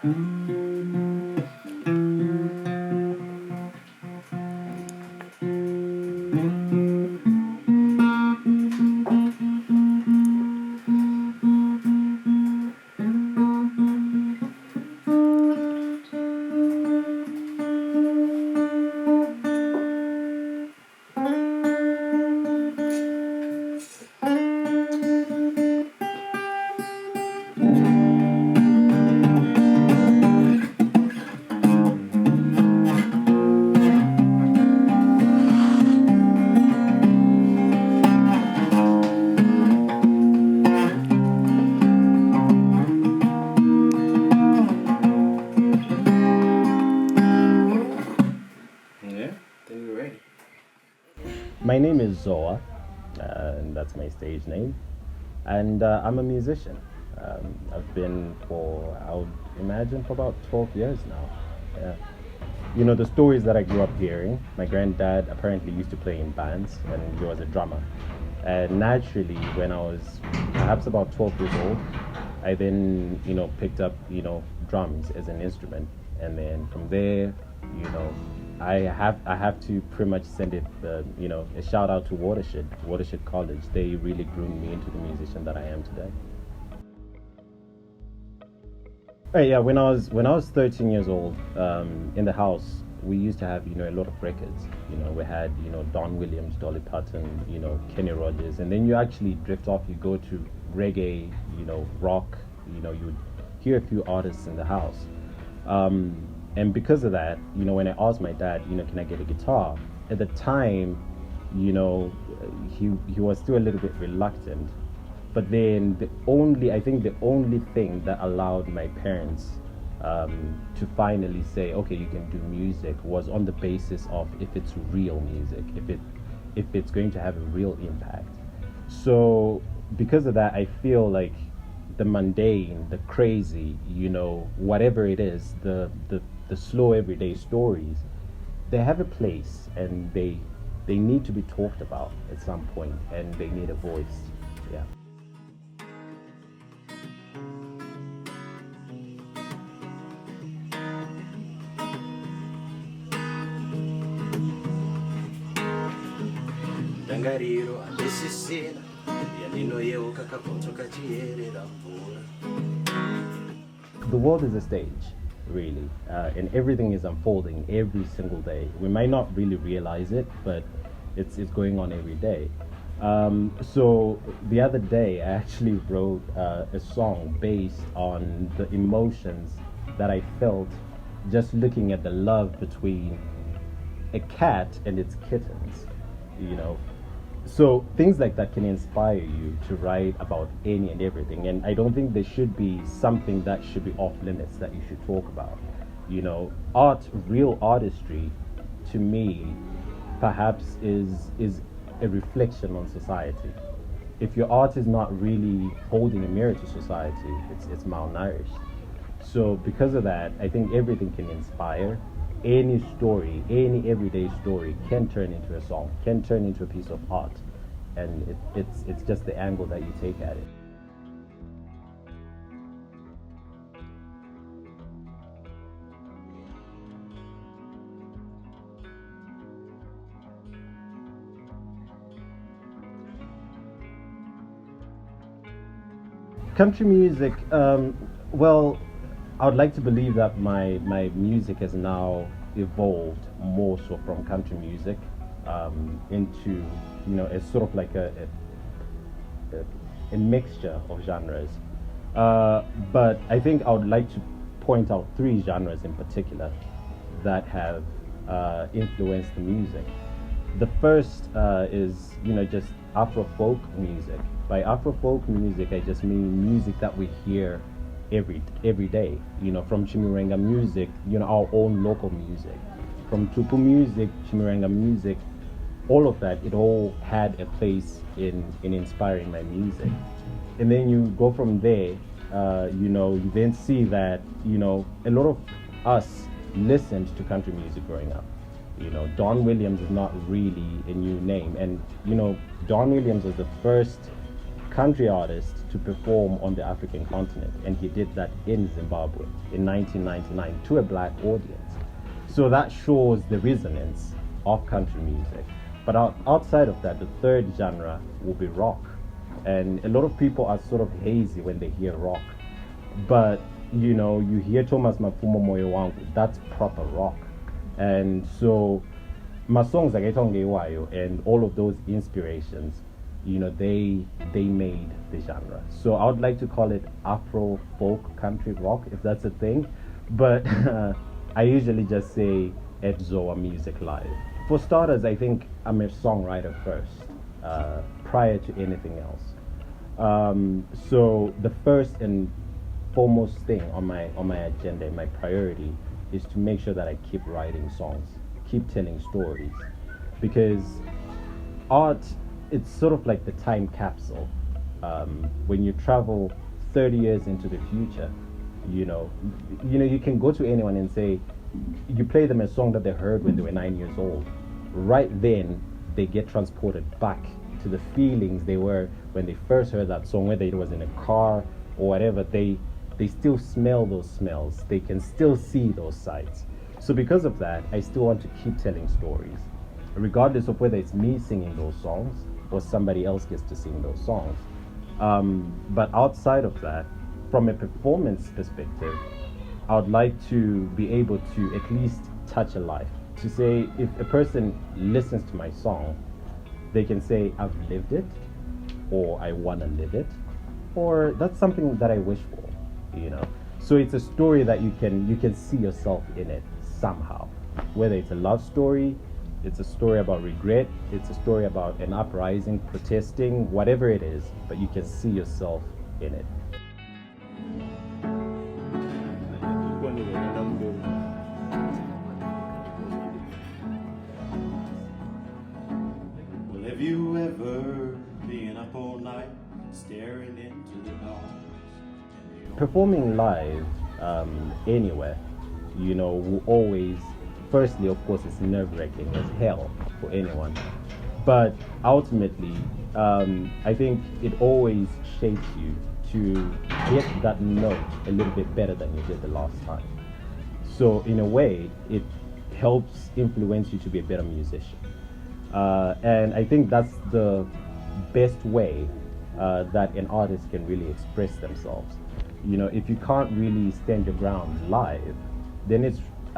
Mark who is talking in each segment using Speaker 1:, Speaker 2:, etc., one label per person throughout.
Speaker 1: My name is Zoah, and that's my stage name, and I'm a musician. I've been for, I would imagine, for about 12 years now. Yeah. You know, the stories that I grew up hearing, my granddad apparently used to play in bands, and he was a drummer. And naturally, when I was perhaps about 12 years old, I then, picked up, drums as an instrument. And then from there, you know, I have to pretty much send it, a shout out to Watershed College. They really groomed me into the musician that I am today. Yeah, when I was 13 years old, in the house we used to have a lot of records. We had Don Williams, Dolly Parton, Kenny Rogers, and then you actually drift off. You go to reggae, rock. You would hear a few artists in the house. And because of that, when I asked my dad, can I get a guitar? At the time, he was still a little bit reluctant. But then the only thing that allowed my parents to finally say, okay, you can do music, was on the basis of if it's real music, if it's going to have a real impact. So because of that, I feel like the mundane, the crazy, whatever it is, the slow everyday stories, they have a place, and they need to be talked about at some point, and they need a voice. Yeah. The world is a stage, really, and everything is unfolding every single day. We might not really realize it, but it's going on every day. So the other day, I actually wrote a song based on the emotions that I felt just looking at the love between a cat and its kittens. So things like that can inspire you to write about any and everything, and I don't think there should be something that should be off limits that you should talk about. Art, real artistry, to me, perhaps is a reflection on society. If your art is not really holding a mirror to society, it's malnourished. So because of that, I think everything can inspire. Any story, any everyday story can turn into a song, can turn into a piece of art, and it's just the angle that you take at it. Country music, well, I would like to believe that my music has now evolved more so from country music into a sort of like a mixture of genres. But I think I would like to point out three genres in particular that have influenced the music. The first is just Afro folk music. By Afro folk music, I just mean music that we hear every day, from Chimurenga music, our own local music, from Tupu music, Chimurenga music, all of that, it all had a place in inspiring my music. And then you go from there, you then see that, a lot of us listened to country music growing up. Don Williams is not really a new name, and Don Williams was the first country artist to perform on the African continent, and he did that in Zimbabwe in 1999 to a black audience. So that shows the resonance of country music. But outside of that, the third genre will be rock. And a lot of people are sort of hazy when they hear rock. But, you know, you hear Thomas Mafumo Moyo Wangu, that's proper rock. And so my songs like Etonge Wayo and all of those inspirations, you know, they made the genre. So I would like to call it Afro folk country rock, if that's a thing. But I usually just say at ZoahMusicLive. For starters, I think I'm a songwriter first, prior to anything else. So the first and foremost thing on my agenda, my priority, is to make sure that I keep writing songs, keep telling stories, because art, it's sort of like the time capsule. When you travel 30 years into the future, you know, you can go to anyone and say, you play them a song that they heard when they were 9 years old. Right then, they get transported back to the feelings they were when they first heard that song, whether it was in a car or whatever. They still smell those smells. They can still see those sights. So because of that, I still want to keep telling stories, regardless of whether it's me singing those songs or somebody else gets to sing those songs. But outside of that, from a performance perspective, I would like to be able to at least touch a life. To say, if a person listens to my song, they can say, I've lived it, or I want to live it, or that's something that I wish for, you know. So it's a story that you can see yourself in it somehow. Whether it's a love story, it's a story about regret, it's a story about an uprising, protesting, whatever it is, but you can see yourself in it.
Speaker 2: Well, have you ever been up all night staring into the dark?
Speaker 1: Performing live anywhere, you know, will always, firstly, of course, it's nerve-wracking as hell for anyone. But ultimately, I think it always shapes you to hit that note a little bit better than you did the last time. So in a way, it helps influence you to be a better musician. And I think that's the best way that an artist can really express themselves. You know, if you can't really stand your ground live, then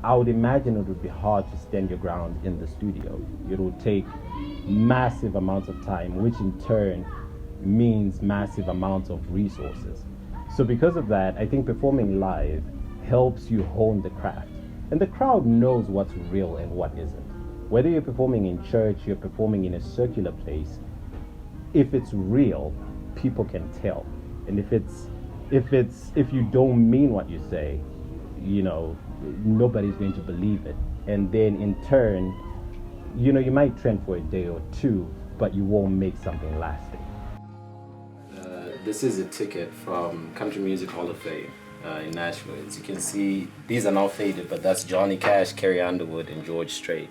Speaker 1: I would imagine it would be hard to stand your ground in the studio. It will take massive amounts of time, which in turn means massive amounts of resources. So because of that, I think performing live helps you hone the craft. And the crowd knows what's real and what isn't. Whether you're performing in church, you're performing in a circular place, if it's real, people can tell. And if you don't mean what you say, you know, nobody's going to believe it. And then in turn, you know, you might trend for a day or two, but you won't make something lasting.
Speaker 3: This is a ticket from Country Music Hall of Fame in Nashville. As you can see, these are now faded, but that's Johnny Cash, Carrie Underwood, and George Strait,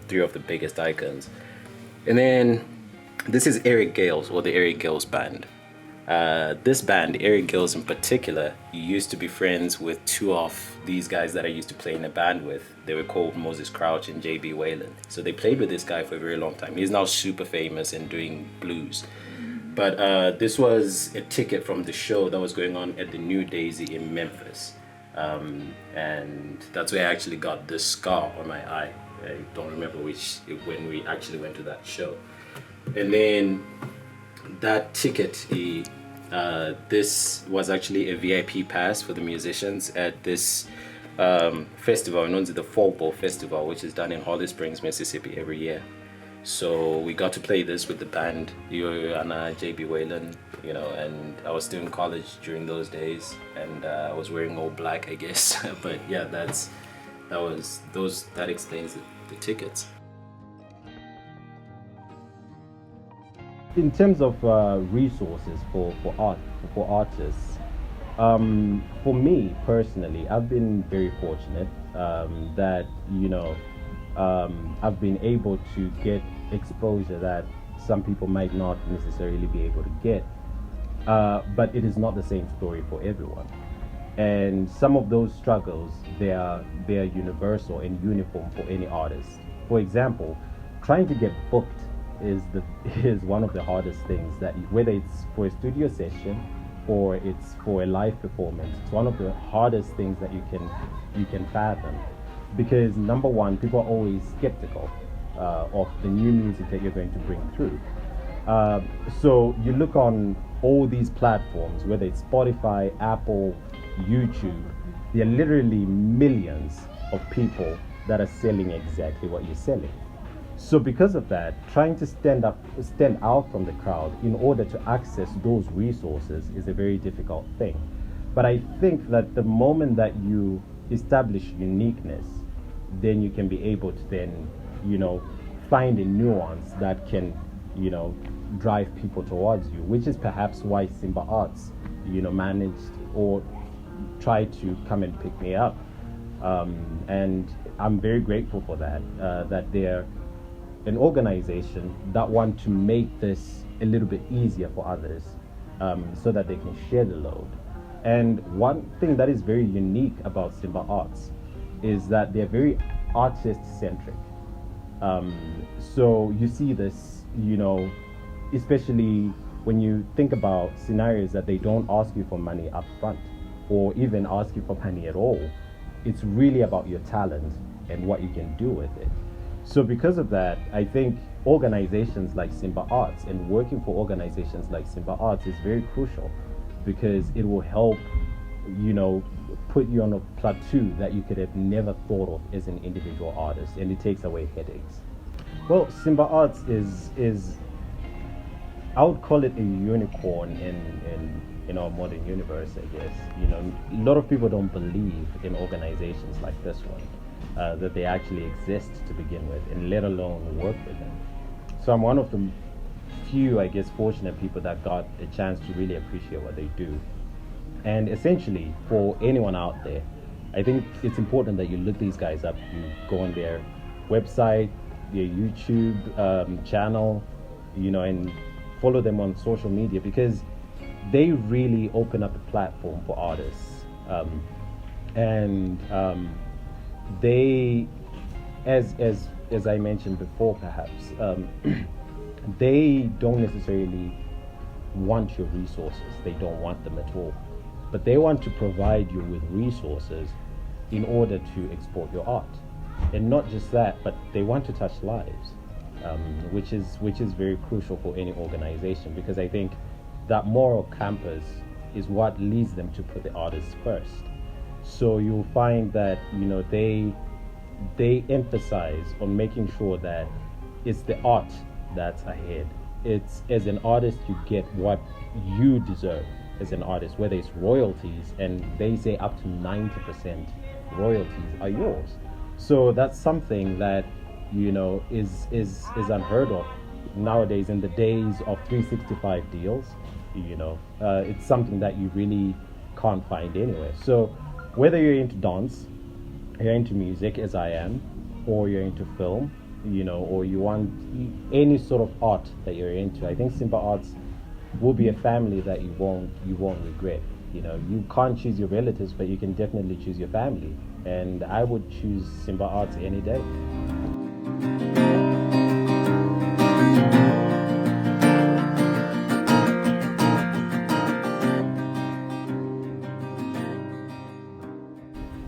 Speaker 3: three of the biggest icons. And then this is Eric Gales, or the Eric Gales Band. This band, Eric Gales in particular, used to be friends with two of these guys that I used to play in a band with. They were called Moses Crouch and J.B. Whalen. So they played with this guy for a very long time. He's now super famous and doing blues. But this was a ticket from the show that was going on at the New Daisy in Memphis. And that's where I actually got this scar on my eye. I don't remember when we actually went to that show. And then that ticket, this was actually a VIP pass for the musicians at this festival known as the Fall Bowl Festival, which is done in Holly Springs, Mississippi every year. So we got to play this with the band, Yo-Yo Anna, J.B. Whalen, you know, and I was still in college during those days, and I was wearing all black, I guess. But yeah, that explains the tickets.
Speaker 1: In terms of resources for artists, for me personally, I've been very fortunate that, you know, I've been able to get exposure that some people might not necessarily be able to get, but it is not the same story for everyone. And some of those struggles, they are universal and uniform for any artist. For example, trying to get booked is one of the hardest things, that whether it's for a studio session or it's for a live performance, it's one of the hardest things that you can fathom, because number one, people are always skeptical of the new music that you're going to bring through. So you look on all these platforms, whether it's Spotify, Apple, YouTube, there are literally millions of people that are selling exactly what you're selling. So because of that, trying to stand out from the crowd in order to access those resources is a very difficult thing. But I think that the moment that you establish uniqueness, then you can be able to then, find a nuance that can, drive people towards you, which is perhaps why Simba Arts, managed or tried to come and pick me up. And I'm very grateful for that, that they're an organization that want to make this a little bit easier for others, so that they can share the load. And one thing that is very unique about Simba Arts is that they're very artist-centric. So you see this, especially when you think about scenarios that they don't ask you for money up front or even ask you for money at all. It's really about your talent and what you can do with it. So because of that, I think organizations like Simba Arts and working for organizations like Simba Arts is very crucial, because it will help, put you on a plateau that you could have never thought of as an individual artist, and it takes away headaches. Well, Simba Arts is I would call it a unicorn in our modern universe, I guess. A lot of people don't believe in organizations like this one. That they actually exist to begin with, and let alone work with them. So I'm one of the few, I guess, fortunate people that got a chance to really appreciate what they do. And essentially, for anyone out there, I think it's important that you look these guys up. You go on their website, their YouTube channel, and follow them on social media, because they really open up a platform for artists. They, as I mentioned before, perhaps, they don't necessarily want your resources. They don't want them at all. But they want to provide you with resources in order to export your art. And not just that, but they want to touch lives, which is very crucial for any organization, because I think that moral compass is what leads them to put the artists first. So you'll find that they emphasize on making sure that it's the art that's ahead. It's, as an artist, you get what you deserve as an artist, whether it's royalties, and they say up to 90% royalties are yours. So that's something that is unheard of nowadays in the days of 365 deals. It's something that you really can't find anywhere. So whether you're into dance, you're into music, as I am, or you're into film, or you want any sort of art that you're into, I think Simba Arts will be a family that you won't regret. You can't choose your relatives, but you can definitely choose your family. And I would choose Simba Arts any day.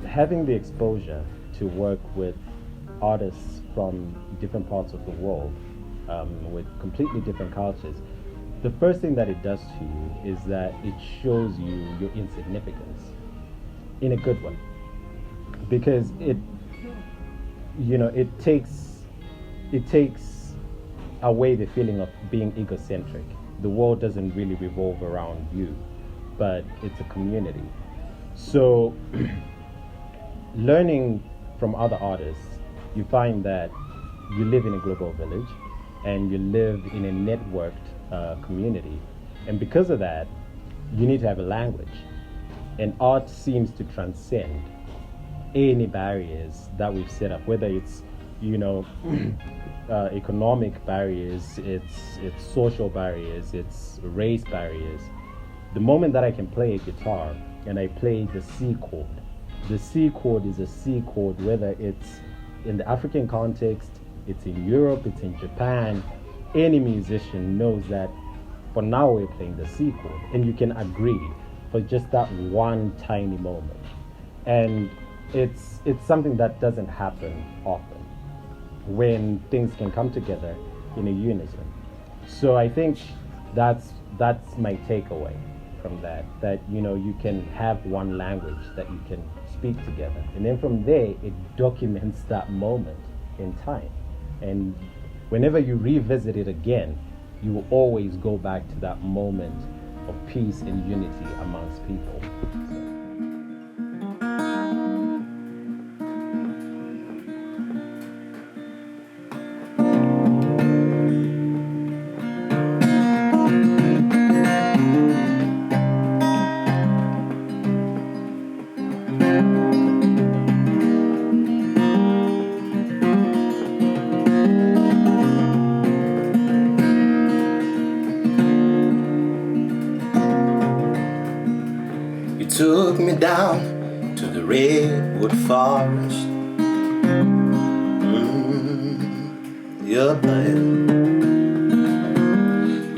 Speaker 1: Having the exposure to work with artists from different parts of the world, with completely different cultures, the first thing that it does to you is that it shows you your insignificance in a good way, because it takes away the feeling of being egocentric. The world doesn't really revolve around you, but it's a community. So learning from other artists, you find that you live in a global village and you live in a networked community. And because of that, you need to have a language. And art seems to transcend any barriers that we've set up, whether it's, economic barriers, it's social barriers, it's race barriers. The moment that I can play a guitar and I play the C chord is a C chord, whether it's in the African context, it's in Europe, it's in Japan. Any musician knows that for now we're playing the C chord, and you can agree for just that one tiny moment. And it's something that doesn't happen often, when things can come together in a unison. So I think that's my takeaway from that you can have one language that you can speak together, and then from there it documents that moment in time, and whenever you revisit it again, you will always go back to that moment of peace and unity amongst people.
Speaker 2: Took me down to the redwood forest. Yeah, babe.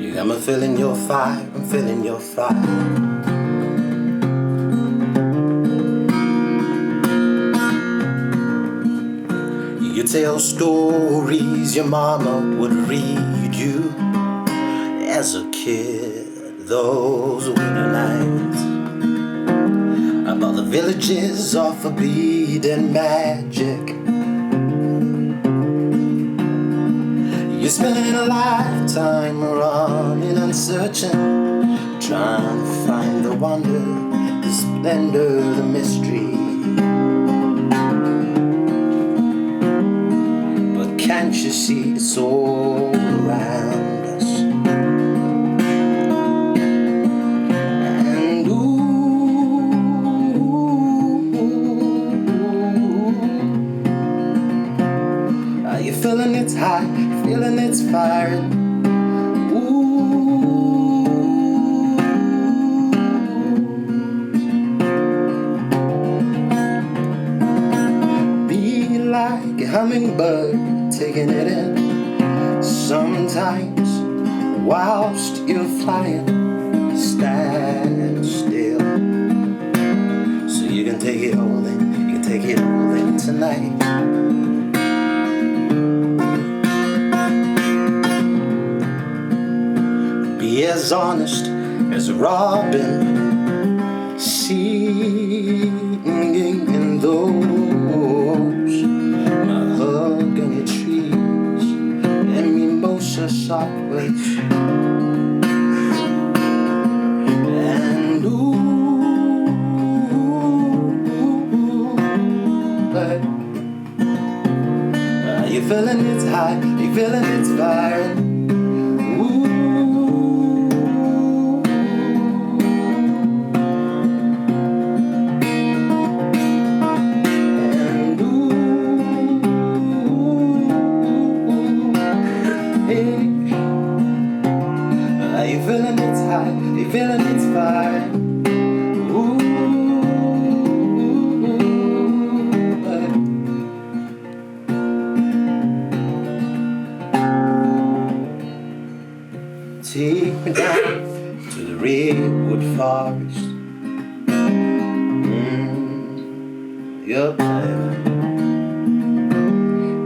Speaker 2: You got me feeling your fire, I'm feeling your fire. You tell stories your mama would read you as a kid, those winter nights, about the villages off of bead and magic. You spent a lifetime running and searching, trying to find the wonder, the splendor, the mystery. But can't you see it's all around us? Feeling it's high, feeling it's firing. Ooh. Be like a hummingbird, taking it in. Sometimes, whilst you're flying, stand still, so you can take it all in. You can take it all in tonight. Be as honest as a robin, singing in those mahogany trees and mimosa softways. And but you feeling it's high, you feeling it's firing. Feeling it's fine. Ooh, take me down to the redwood forest. Yup, baby.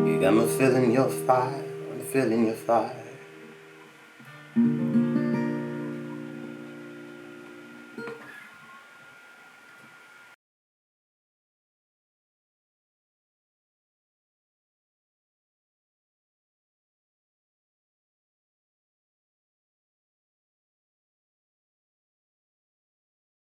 Speaker 2: You got me feeling your fire. I'm feeling your fire.